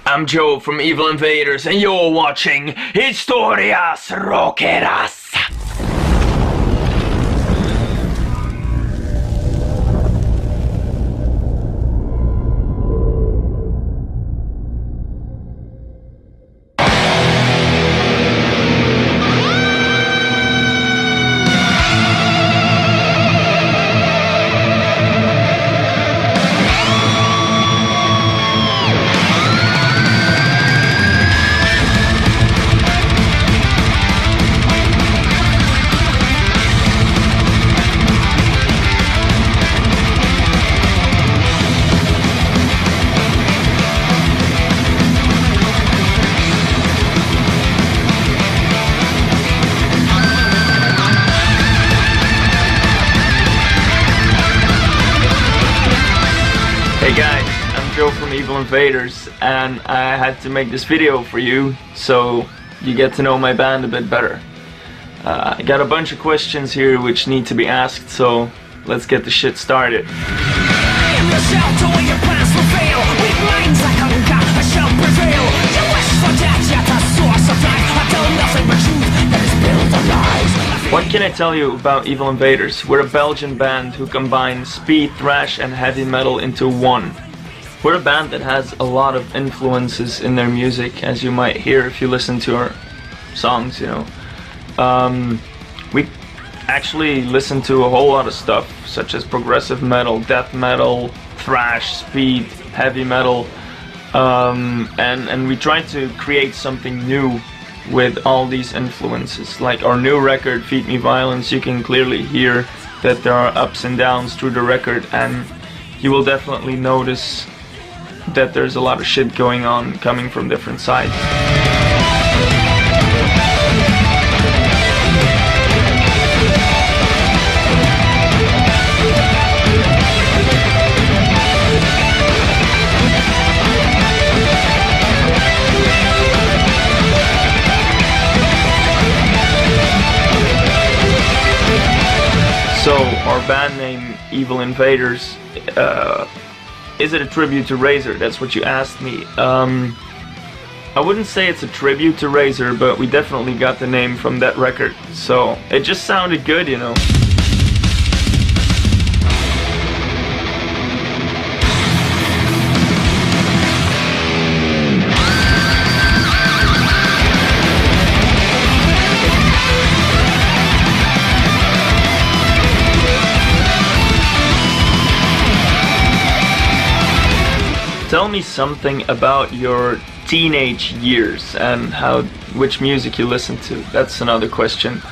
I'm Joe from Evil Invaders, and you're watching Historias, Rockeras! Hey guys, I'm Joe from Evil Invaders, and I had to make this video for you so you get to know my band a bit better. I got a bunch of questions here which need to be asked, so let's get the shit started. What can I tell you about Evil Invaders? We're a Belgian band who combines speed, thrash and heavy metal into one. We're a band that has a lot of influences in their music, as you might hear if you listen to our songs, you know. We actually listen to a whole lot of stuff, such as progressive metal, death metal, thrash, speed, heavy metal, and we try to create something new with all these influences. Like our new record, Feed Me Violence, you can clearly hear that there are ups and downs through the record, and you will definitely notice that there's a lot of shit going on coming from different sides. So, our band name, Evil Invaders, is it a tribute to Razor? That's what you asked me. I wouldn't say it's a tribute to Razor, but we definitely got the name from that record. So, it just sounded good, you know. Tell me something about your teenage years and which music you listen to. That's another question.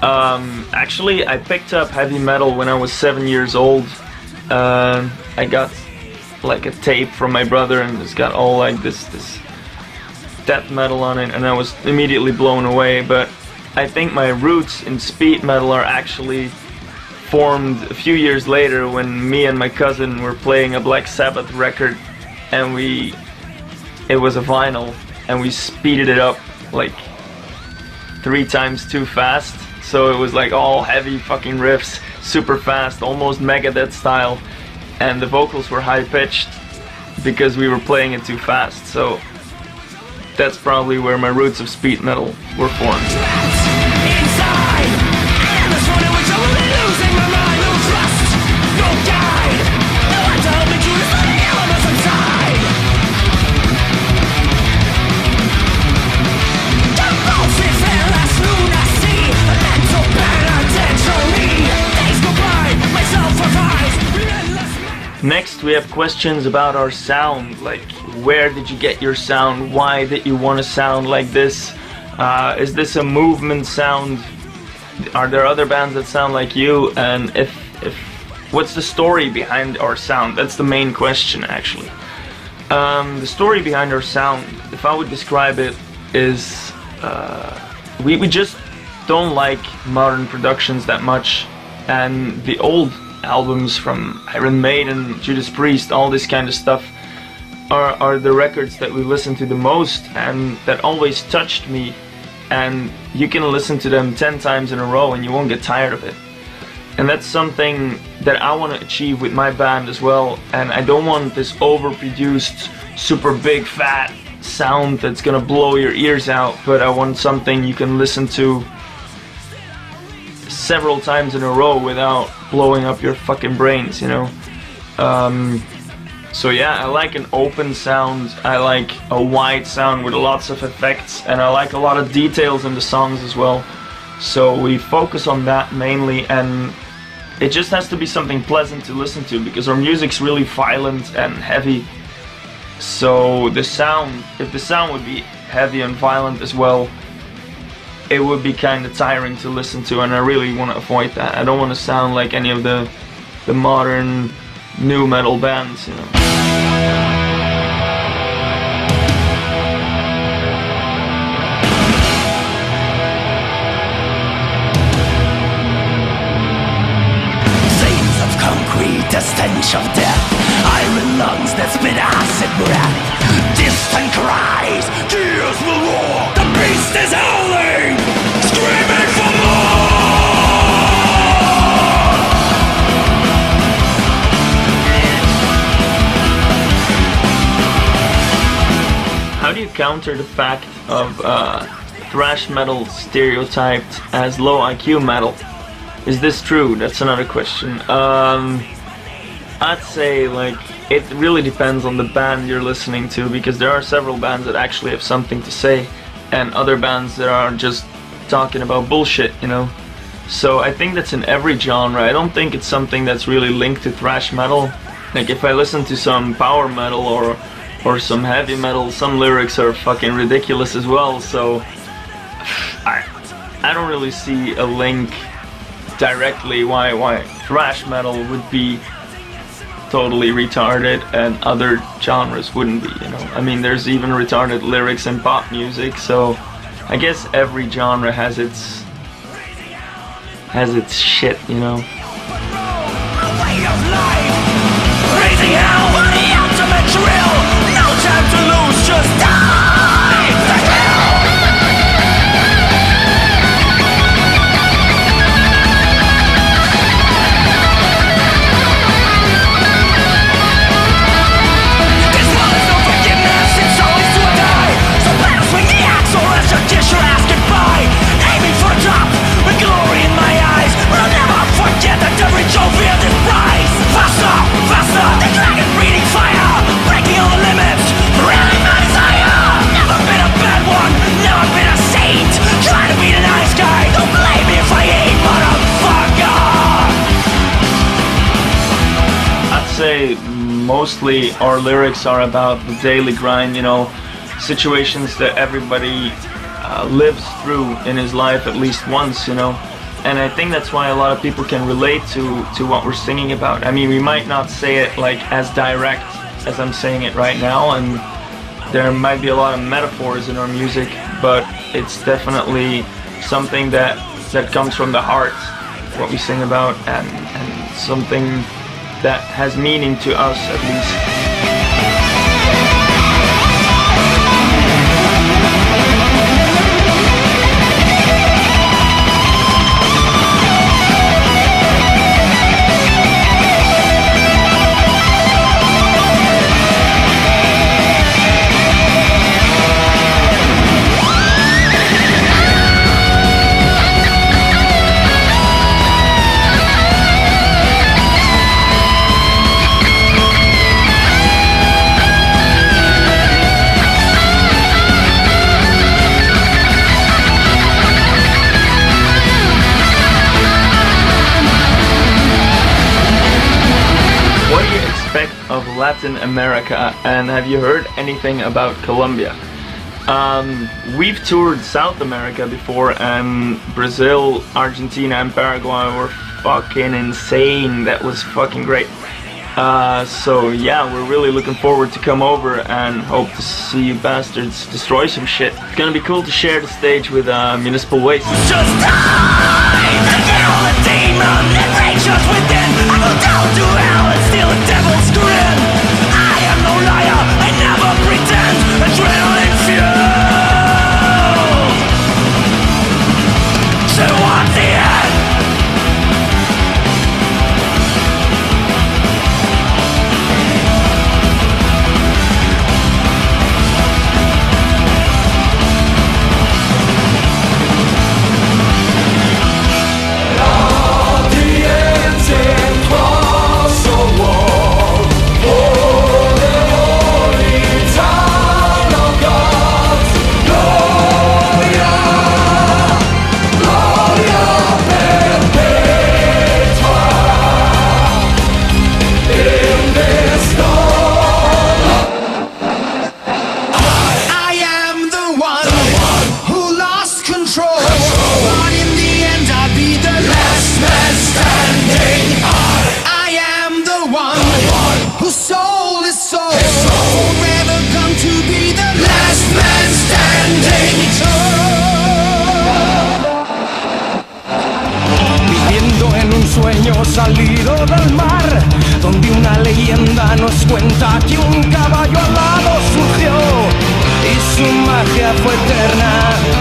Actually, I picked up heavy metal when I was 7 years old. I got like a tape from my brother, and it's got all like this death metal on it, and I was immediately blown away. But I think my roots in speed metal are actually formed a few years later when me and my cousin were playing a Black Sabbath record. And it was a vinyl, and we speeded it up like 3 times too fast. So it was like all heavy fucking riffs, super fast, almost Megadeth style. And the vocals were high pitched because we were playing it too fast. So that's probably where my roots of speed metal were formed. Next, we have questions about our sound, like where did you get your sound, why did you want to sound like this, is this a movement sound, are there other bands that sound like you, and if what's the story behind our sound? That's the main question actually. The story behind our sound, if I would describe it, is we just don't like modern productions that much, and the old albums from Iron Maiden, Judas Priest, all this kind of stuff are the records that we listen to the most and that always touched me, and you can listen to them 10 times in a row and you won't get tired of it. And that's something that I want to achieve with my band as well, and I don't want this overproduced, super big, fat sound that's gonna blow your ears out, but I want something you can listen to several times in a row without blowing up your fucking brains, you know? So yeah, I like an open sound, I like a wide sound with lots of effects, and I like a lot of details in the songs as well. So we focus on that mainly, and it just has to be something pleasant to listen to, because our music's really violent and heavy. So the sound, if the sound would be heavy and violent as well, it would be kind of tiring to listen to, and I really want to avoid that. I don't want to sound like any of the modern new metal bands, you know. Veins of concrete, the stench of death, iron lungs that spit acid breath, distant cries, tears will roar, the beast is howling, screaming for more. How do you counter the fact of thrash metal stereotyped as low IQ metal? Is this true? That's another question. I'd say, like, it really depends on the band you're listening to, because there are several bands that actually have something to say, and other bands that are just talking about bullshit, you know? So I think that's in every genre. I don't think it's something that's really linked to thrash metal. Like, if I listen to some power metal or some heavy metal, some lyrics are fucking ridiculous as well, so I don't really see a link directly why thrash metal would be totally retarded and other genres wouldn't be, you know. I mean, there's even retarded lyrics in pop music, so I guess every genre has its shit, you know. Raising hell for the ultimate thrill. No time to lose, just die to hell. This world is no forgiveness, it's always do or die. So better swing the axe or else you'll kiss your ass goodbye. Aiming for the top with glory in my eyes, but I'll never forget that every trophy of this prize. Faster, faster, the dragon breathing fire, breaking all the limits, really my desire. Never been a bad one, never been a saint. Trying to be the nice guy, don't blame me if I ain't, motherfucker. I'd say mostly our lyrics are about the daily grind, you know, situations that everybody lives through in his life at least once, you know. And I think that's why a lot of people can relate to what we're singing about. I mean, we might not say it like as direct as I'm saying it right now, and there might be a lot of metaphors in our music, but it's definitely something that comes from the heart, what we sing about, and something that has meaning to us at least. Of Latin America, and have you heard anything about Colombia? We've toured South America before, and Brazil, Argentina, and Paraguay were fucking insane. That was fucking great. So yeah, we're really looking forward to come over and hope to see you bastards destroy some shit. It's gonna be cool to share the stage with Municipal Waste. Just die to kill the demon that rages within. I go down to hell and steal the devil's grin. I am no liar, I never pretend. Adrenaline fueled. So what's the end? fondo del mar, donde una leyenda nos cuenta que un caballo alado surgió y su magia fue eterna.